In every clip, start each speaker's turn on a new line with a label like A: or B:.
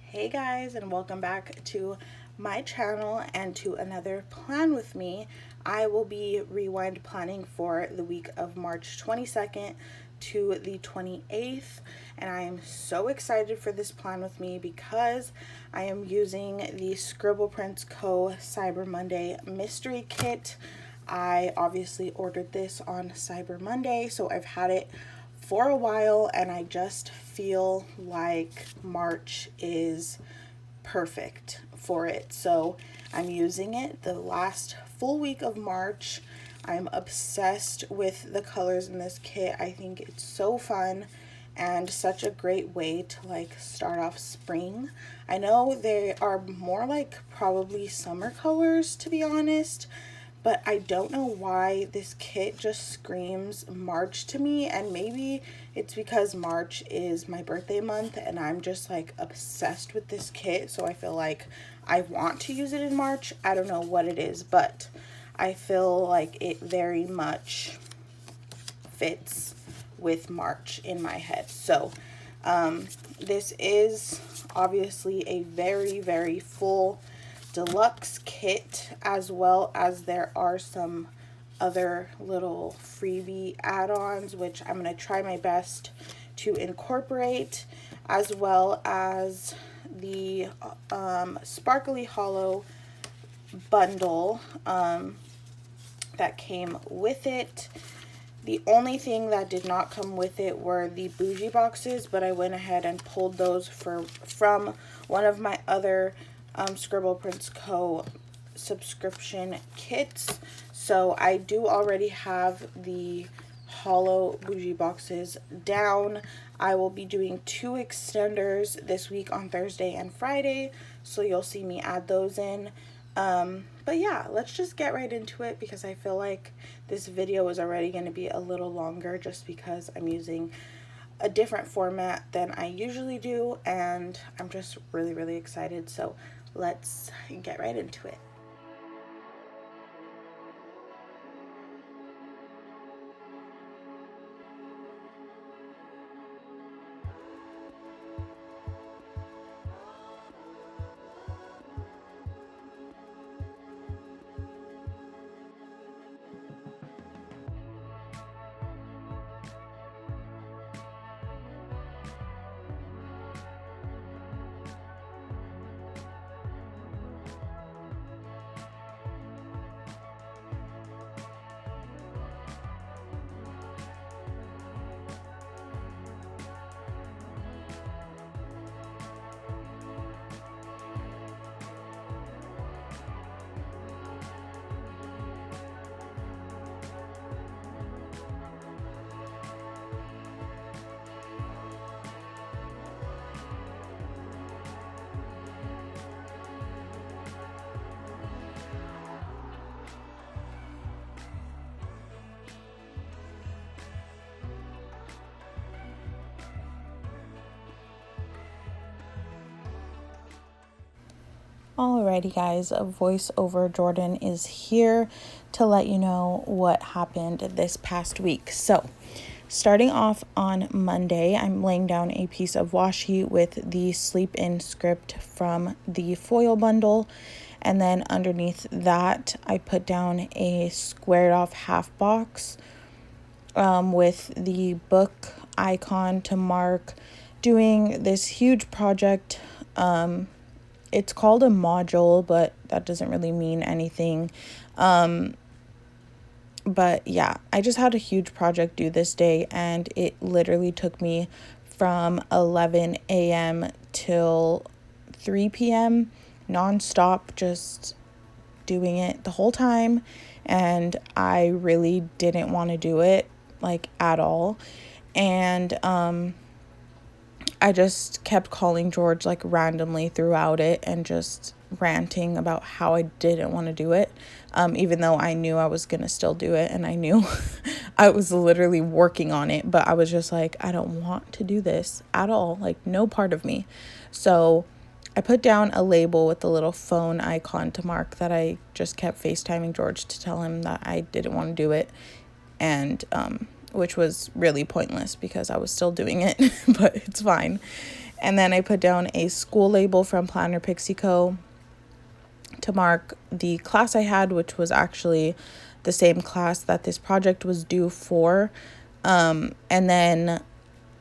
A: Hey guys, and welcome back to my channel and to another plan with me. I will be rewind planning for the week of March 22nd to the 28th, and I am so excited for this plan with me because I am using the Scribble Prints Co. Cyber Monday mystery kit. I obviously ordered this on Cyber Monday, so I've had it for a while, and I just feel like March is perfect for it. So I'm using it the last full week of March. I'm obsessed with the colors in this kit. I think it's so fun and such a great way to start off spring. I know they are more like probably summer colors, to be honest, but I don't know why this kit just screams March to me, and maybe it's because March is my birthday month and I'm just obsessed with this kit, so I feel like I want to use it in March. I don't know what it is, but I feel like it very much fits with March in my head. So this is obviously a very full deluxe kit, as well as there are some other little freebie add-ons which I'm going to try my best to incorporate, as well as the sparkly hollow bundle that came with it. The only thing that did not come with it were the bougie boxes, but I went ahead and pulled those from one of my other Scribble Prints Co. subscription kits. So I do already have the hollow bougie boxes down. I will be doing 2 extenders this week on Thursday and Friday, so you'll see me add those in. But yeah, let's just get right into it because I feel like this video is already going to be a little longer just because I'm using a different format than I usually do, and I'm just really excited. So let's get right into it. Alrighty guys, voiceover Jordan is here to let you know what happened this past week. So starting off on Monday, I'm laying down a piece of washi with the sleep in script from the foil bundle, and then underneath that I put down a squared off half box with the book icon to mark doing this huge project. It's called a module, but that doesn't really mean anything. But yeah, I just had a huge project due this day, and it literally took me from 11 a.m. till 3 p.m. nonstop, just doing it the whole time. And I really didn't want to do it at all. And I just kept calling George randomly throughout it and just ranting about how I didn't want to do it, even though I knew I was going to still do it, and I knew I was literally working on it, but I was just I don't want to do this at all, no part of me. So I put down a label with the little phone icon to mark that I just kept FaceTiming George to tell him that I didn't want to do it, and which was really pointless because I was still doing it, but it's fine. And then I put down a school label from Planner Pixie Co. to mark the class I had, which was actually the same class that this project was due for. And then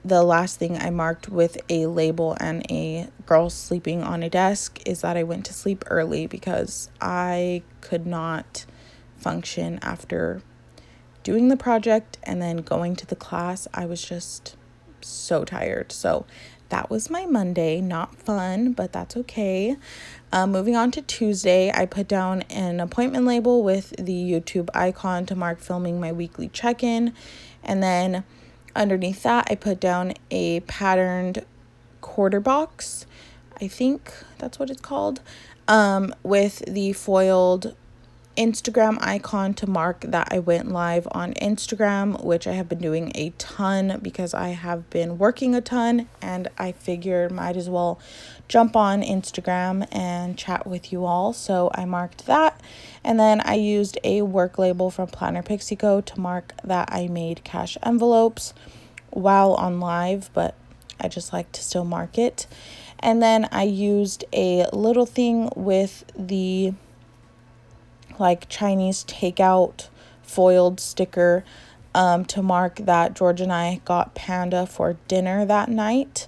A: the last thing I marked with a label and a girl sleeping on a desk is that I went to sleep early because I could not function after doing the project and then going to the class. I was just so tired. So that was my Monday. Not fun, but that's okay. Moving on to Tuesday, I put down an appointment label with the YouTube icon to mark filming my weekly check-in. And then underneath that, I put down a patterned quarter box. I think that's what it's called. With the foiled Instagram icon to mark that I went live on Instagram, which I have been doing a ton because I have been working a ton, and I figured might as well jump on Instagram and chat with you all. So I marked that, and then I used a work label from Planner Pixie Co. to mark that I made cash envelopes while on live, but I just like to still mark it. And then I used a little thing with the Chinese takeout foiled sticker to mark that George and I got panda for dinner that night.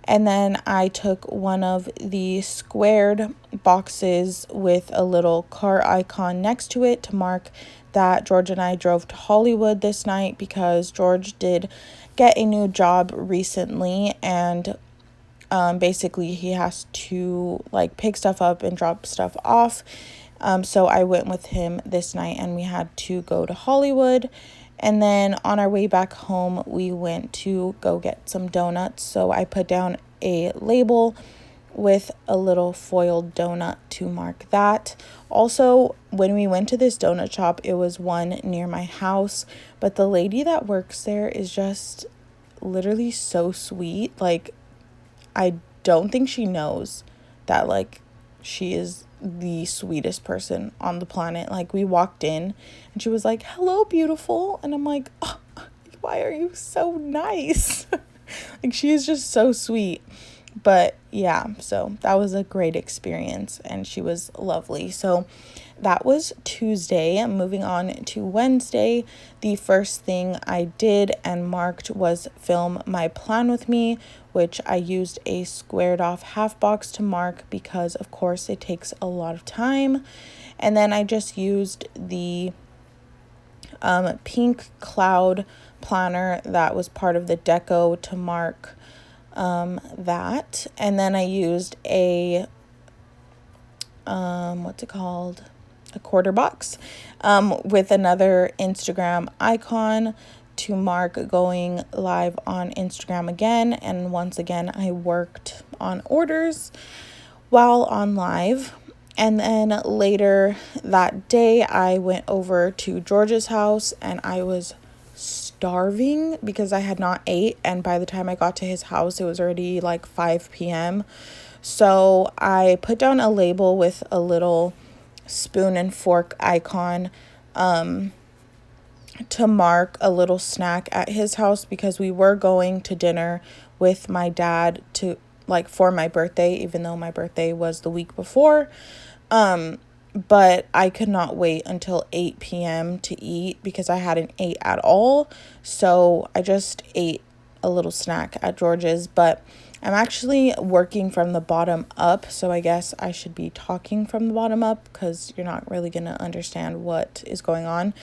A: And then I took one of the squared boxes with a little car icon next to it to mark that George and I drove to Hollywood this night because George did get a new job recently, and basically he has to pick stuff up and drop stuff off. So I went with him this night and we had to go to Hollywood. And then on our way back home, we went to go get some donuts. So I put down a label with a little foiled donut to mark that. Also, when we went to this donut shop, it was one near my house, but the lady that works there is just literally so sweet. I don't think she knows that she is the sweetest person on the planet. We walked in and she was like, "Hello, beautiful," and I'm like, "Oh, why are you so nice?" She is just so sweet. But yeah, so that was a great experience and she was lovely. So that was Tuesday. Moving on to Wednesday, the first thing I did and marked was film my plan with me, which I used a squared off half box to mark because of course it takes a lot of time. And then I just used the pink cloud planner that was part of the deco to mark that. And then I used a a quarter box with another Instagram icon to mark going live on Instagram again. And once again, I worked on orders while on live. And then later that day, I went over to George's house and I was starving because I had not ate. And by the time I got to his house, it was already 5 p.m. So I put down a label with a little spoon and fork icon to mark a little snack at his house because we were going to dinner with my dad to for my birthday, even though my birthday was the week before. But I could not wait until 8 p.m. to eat because I hadn't ate at all. So I just ate a little snack at George's, but I'm actually working from the bottom up, so I guess I should be talking from the bottom up because you're not really going to understand what is going on.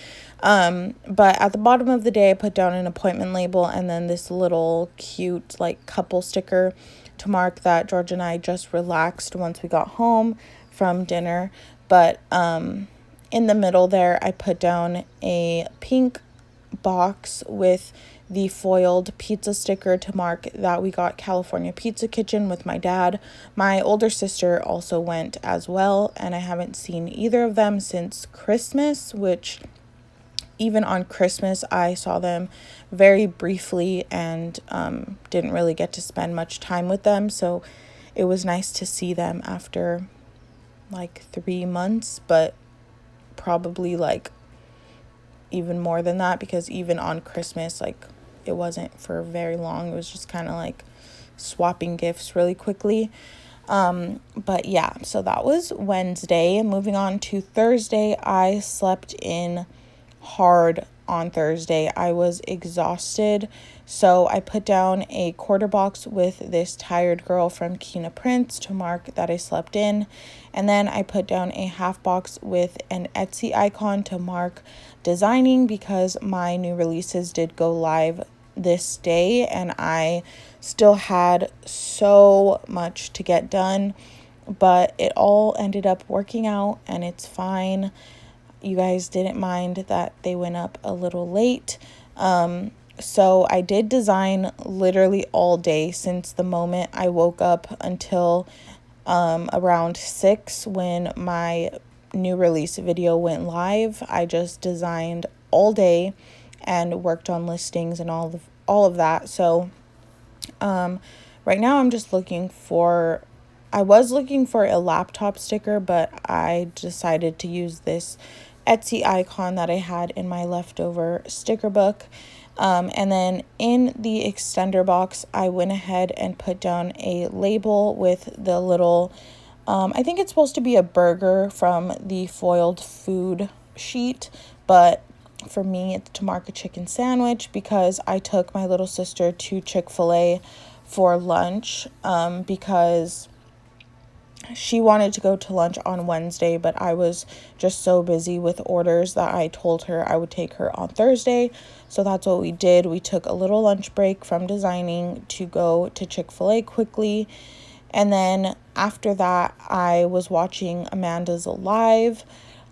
A: But at the bottom of the day, I put down an appointment label and then this little cute couple sticker to mark that George and I just relaxed once we got home from dinner. But in the middle there, I put down a pink box with the foiled pizza sticker to mark that we got California Pizza Kitchen with my dad. My older sister also went as well, and I haven't seen either of them since Christmas, which even on Christmas I saw them very briefly and didn't really get to spend much time with them. So it was nice to see them after 3 months, but probably even more than that because even on Christmas it wasn't for very long. It was just kind of swapping gifts really quickly. But yeah, so that was Wednesday. Moving on to Thursday, I slept in hard on Thursday. I was exhausted, so I put down a quarter box with this tired girl from Kina Prince to mark that I slept in, and then I put down a half box with an Etsy icon to mark designing, because my new releases did go live this day and I still had so much to get done, but it all ended up working out and it's fine. You guys didn't mind that they went up a little late. So I did design literally all day since the moment I woke up until around 6 when my new release video went live. I just designed all day and worked on listings and all of that. So right now I'm just I was looking for a laptop sticker, but I decided to use this Etsy icon that I had in my leftover sticker book. And then in the extender box, I went ahead and put down a label with the little, I think it's supposed to be a burger from the foiled food sheet, but for me, it's to mark a chicken sandwich because I took my little sister to Chick-fil-A for lunch, because she wanted to go to lunch on Wednesday, but I was just so busy with orders that I told her I would take her on Thursday. So that's what we did. We took a little lunch break from designing to go to Chick-fil-A quickly. And then after that, I was watching Amanda's live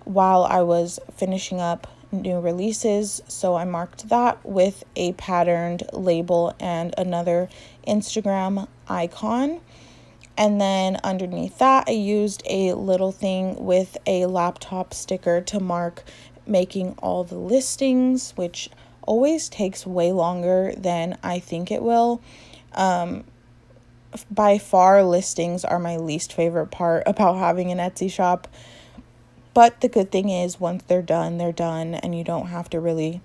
A: while I was finishing up new releases. So I marked that with a patterned label and another Instagram icon. And then underneath that, I used a little thing with a laptop sticker to mark making all the listings, which always takes way longer than I think it will. By far, listings are my least favorite part about having an Etsy shop. But the good thing is once they're done, and you don't have to really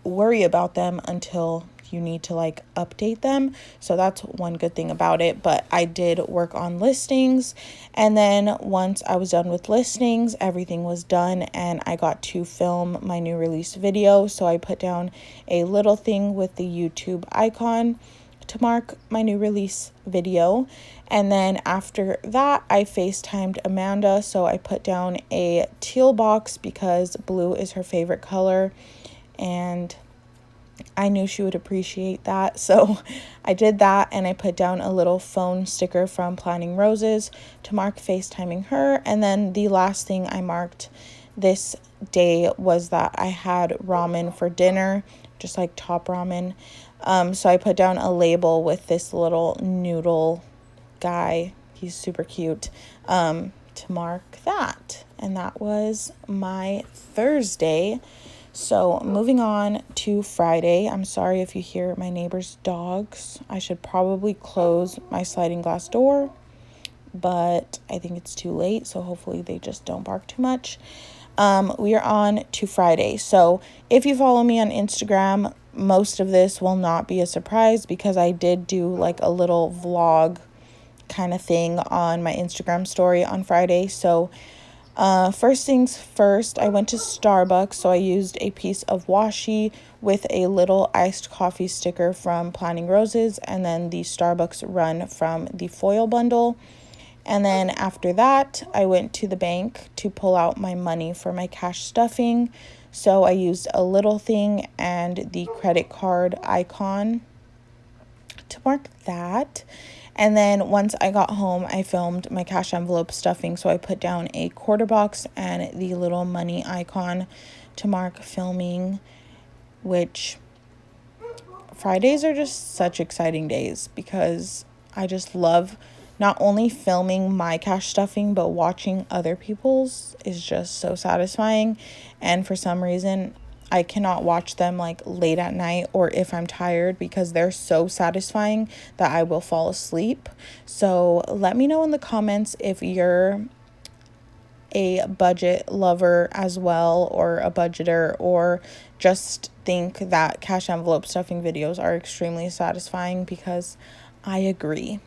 A: worry about them until you need to update them. So that's one good thing about it. But I did work on listings, and then once I was done with listings, everything was done and I got to film my new release video. So I put down a little thing with the YouTube icon to mark my new release video. And then after that, I FaceTimed Amanda. So I put down a teal box because blue is her favorite color, and I knew she would appreciate that. So I did that, and I put down a little phone sticker from Planning Roses to mark FaceTiming her. And then the last thing I marked this day was that I had ramen for dinner, just like top ramen. So I put down a label with this little noodle guy. He's super cute, to mark that. And that was my Thursday. So moving on to Friday. I'm sorry if you hear my neighbor's dogs. I should probably close my sliding glass door, but I think it's too late, so hopefully they just don't bark too much. We are on to Friday. So if you follow me on Instagram, most of this will not be a surprise because I did do a little vlog kind of thing on my Instagram story on Friday. So first things first, I went to Starbucks. So I used a piece of washi with a little iced coffee sticker from Planning Roses, and then the Starbucks run from the foil bundle. And then after that, I went to the bank to pull out my money for my cash stuffing. So I used a little thing and the credit card icon to mark that. And then once I got home, I filmed my cash envelope stuffing. So I put down a quarter box and the little money icon to mark filming, which Fridays are just such exciting days because I just love not only filming my cash stuffing, but watching other people's is just so satisfying. And for some reason, I cannot watch them late at night or if I'm tired because they're so satisfying that I will fall asleep. So let me know in the comments if you're a budget lover as well, or a budgeter, or just think that cash envelope stuffing videos are extremely satisfying, because I agree.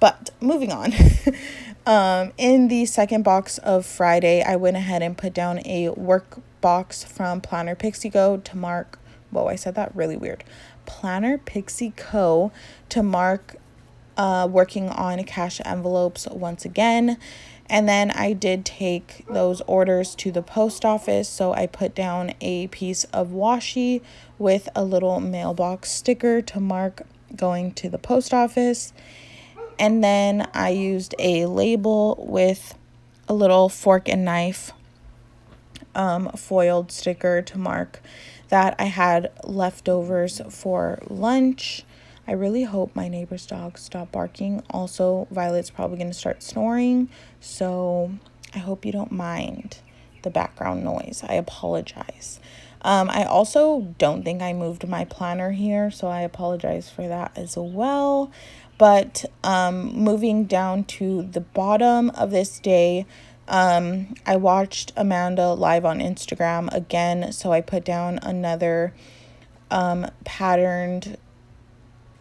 A: But moving on. In the second box of Friday, I went ahead and put down a work box from Planner Pixie Co. to mark, whoa, I said that really weird. Planner Pixie Co. to mark working on cash envelopes once again. And then I did take those orders to the post office. So I put down a piece of washi with a little mailbox sticker to mark going to the post office. And then I used a label with a little fork and knife foiled sticker to mark that I had leftovers for lunch. I really hope my neighbor's dogs stop barking. Also, Violet's probably going to start snoring, so I hope you don't mind the background noise. I apologize. I also don't think I moved my planner here, so I apologize for that as well. But moving down to the bottom of this day, I watched Amanda live on Instagram again, so I put down another patterned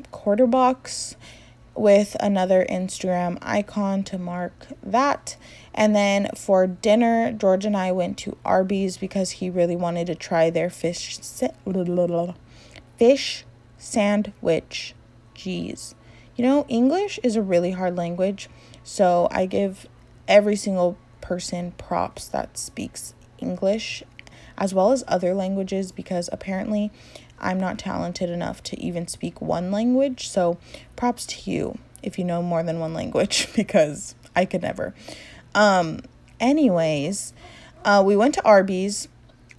A: quarter box with another Instagram icon to mark that. And then for dinner, George and I went to Arby's because he really wanted to try their fish sandwich. Jeez. You know, English is a really hard language, so I give every single person props that speaks English as well as other languages, because apparently I'm not talented enough to even speak one language. So props to you if you know more than one language, because I could never. Anyways, we went to Arby's.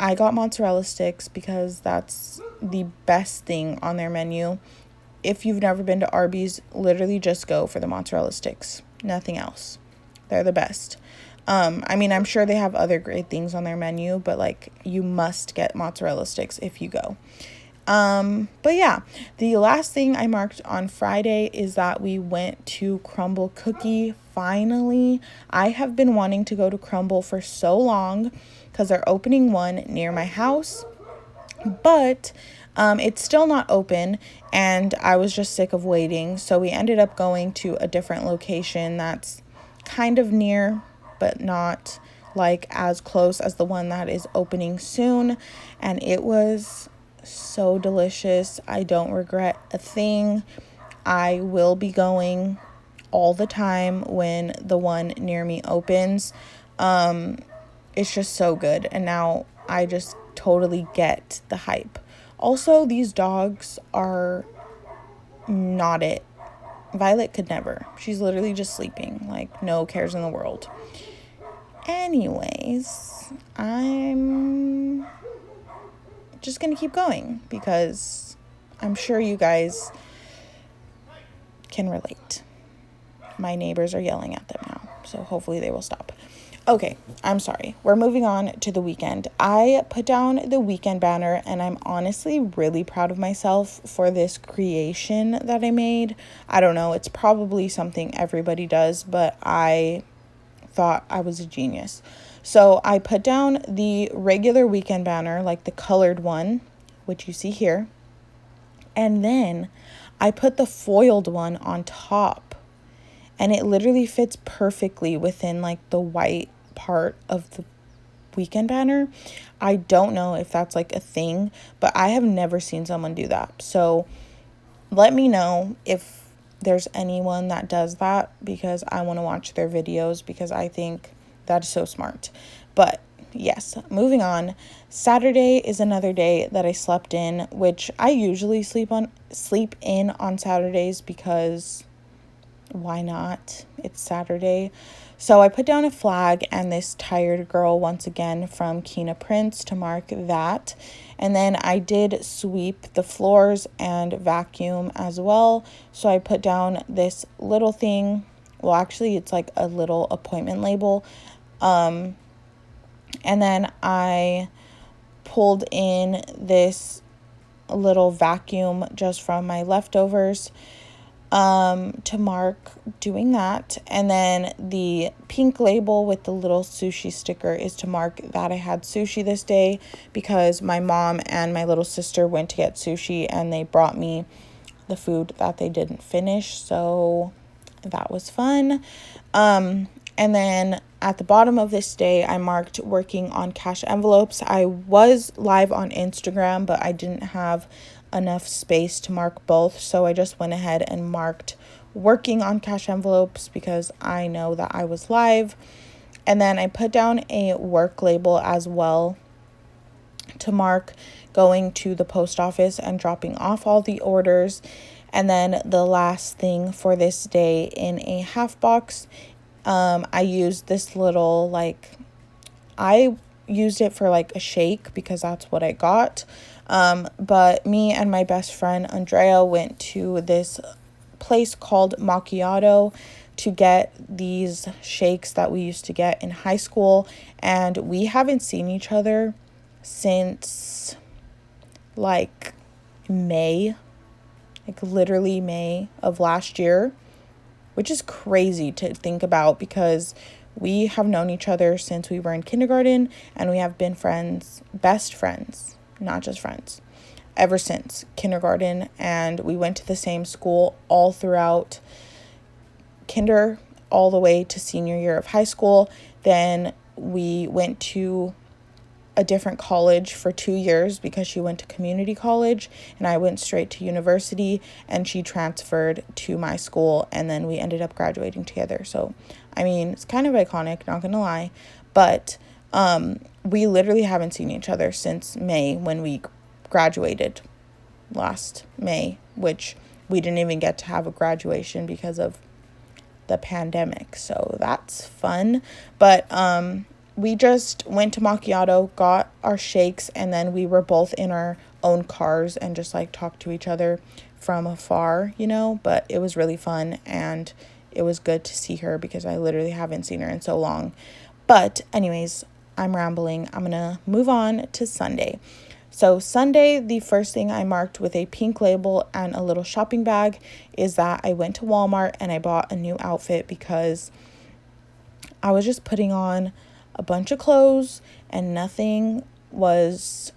A: I got mozzarella sticks because that's the best thing on their menu. If you've never been to Arby's, literally just go for the mozzarella sticks. Nothing else. They're the best. I mean, I'm sure they have other great things on their menu, but like, you must get mozzarella sticks if you go. But yeah, the last thing I marked on Friday is that we went to Crumble Cookie. Finally, I have been wanting to go to Crumble for so long because they're opening one near my house, but it's still not open, and I was just sick of waiting. So we ended up going to a different location that's kind of near, but not like as close as the one that is opening soon. And it was so delicious. I don't regret a thing. I will be going all the time when the one near me opens. It's just so good, and now I just totally get the hype. Also, these dogs are not it. Violet could never. She's literally just sleeping, like no cares in the world. Anyways, I'm just gonna keep going because I'm sure you guys can relate. My neighbors are yelling at them now, so hopefully they will stop. Okay, I'm sorry. We're moving on to the weekend. I put down the weekend banner, and I'm honestly really proud of myself for this creation that I made. I don't know, it's probably something everybody does, but I thought I was a genius. So I put down the regular weekend banner, like the colored one, which you see here, and then I put the foiled one on top, and it literally fits perfectly within like the white part of the weekend banner. I don't know if that's like a thing, but I have never seen someone do that. So let me know if there's anyone that does that, because I want to watch their videos, because I think that is so smart. But yes, moving on. Saturday is another day that I slept in, which I usually sleep in on Saturdays because why not? It's Saturday. So I put down a flag and this tired girl once again from Kina Prince to mark that. And then I did sweep the floors and vacuum as well. So I put down this little thing. Well, actually, it's like a little appointment label. And then I pulled in this little vacuum just from my leftovers to mark doing that. And then the pink label with the little sushi sticker is to mark that I had sushi this day, because my mom and my little sister went to get sushi and they brought me the food that they didn't finish, so that was fun. And then at the bottom of this day, I marked working on cash envelopes. I was live on Instagram, but I didn't have enough space to mark both, so I just went ahead and marked working on cash envelopes because I know that I was live. And then I put down a work label as well to mark going to the post office and dropping off all the orders. And then the last thing for this day, in a half box, I used this little, I used it for like a shake because that's what I got. But me and my best friend Andrea went to this place called Macchiato to get these shakes that we used to get in high school, and we haven't seen each other since like May, like literally May of last year, which is crazy to think about because we have known each other since we were in kindergarten, and we have been friends, best friends, not just friends, ever since kindergarten. And we went to the same school all throughout kinder all the way to senior year of high school. Then we went to a different college for 2 years because she went to community college and I went straight to university, and she transferred to my school, and then we ended up graduating together. So, I mean, it's kind of iconic, not gonna lie, but we literally haven't seen each other since May when we graduated last May, which we didn't even get to have a graduation because of the pandemic. So that's fun. But we just went to Macchiato, got our shakes, and then we were both in our own cars and just like talked to each other from afar, you know. But it was really fun, and it was good to see her because I literally haven't seen her in so long. But anyways, I'm rambling. I'm gonna move on to Sunday. So Sunday, the first thing I marked with a pink label and a little shopping bag is that I went to Walmart and I bought a new outfit because I was just putting on a bunch of clothes and nothing was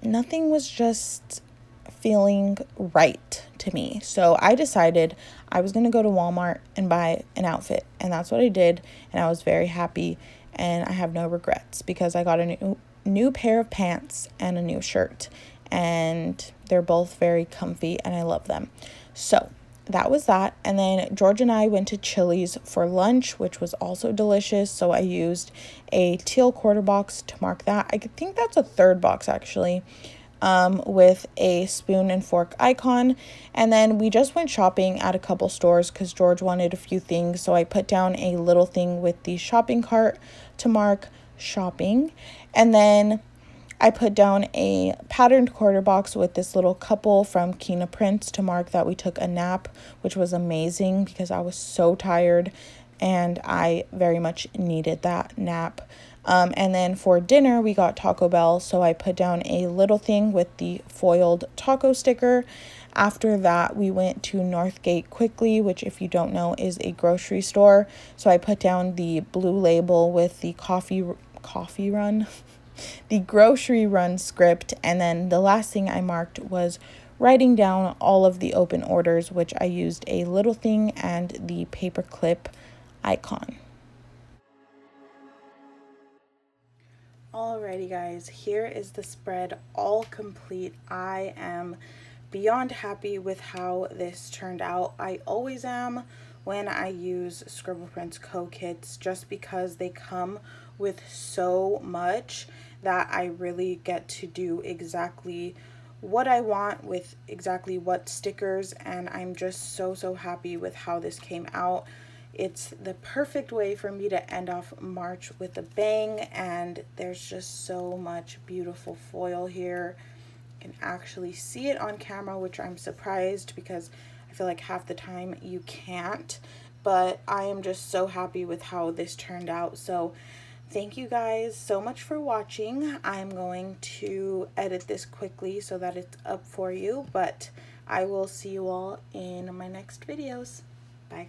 A: just feeling right to me. So I decided I was going to go to Walmart and buy an outfit, and that's what I did, and I was very happy, and I have no regrets because I got a new pair of pants and a new shirt, and they're both very comfy and I love them. So that was that. And then George and I went to Chili's for lunch, which was also delicious. So I used a teal quarter box to mark that. I think that's a third box actually, with a spoon and fork icon. And then we just went shopping at a couple stores because George wanted a few things. So I put down a little thing with the shopping cart to mark shopping. And then I put down a patterned quarter box with this little couple from Kina Prince to mark that we took a nap, which was amazing because I was so tired and I very much needed that nap. And then for dinner, we got Taco Bell, so I put down a little thing with the foiled taco sticker. After that, we went to Northgate Quickly, which, if you don't know, is a grocery store. So I put down the blue label with the coffee run, the grocery run script. And then the last thing I marked was writing down all of the open orders, which I used a little thing and the paper clip icon. Alrighty guys, here is the spread all complete. I am beyond happy with how this turned out. I always am when I use Scribble Prints co-kits just because they come with so much that I really get to do exactly what I want with exactly what stickers, and I'm just so happy with how this came out. It's the perfect way for me to end off March with a bang, and there's just so much beautiful foil here. You can actually see it on camera, which I'm surprised because I feel like half the time you can't, but I am just so happy with how this turned out. So thank you guys so much for watching. I'm going to edit this quickly so that it's up for you, but I will see you all in my next videos. Bye guys.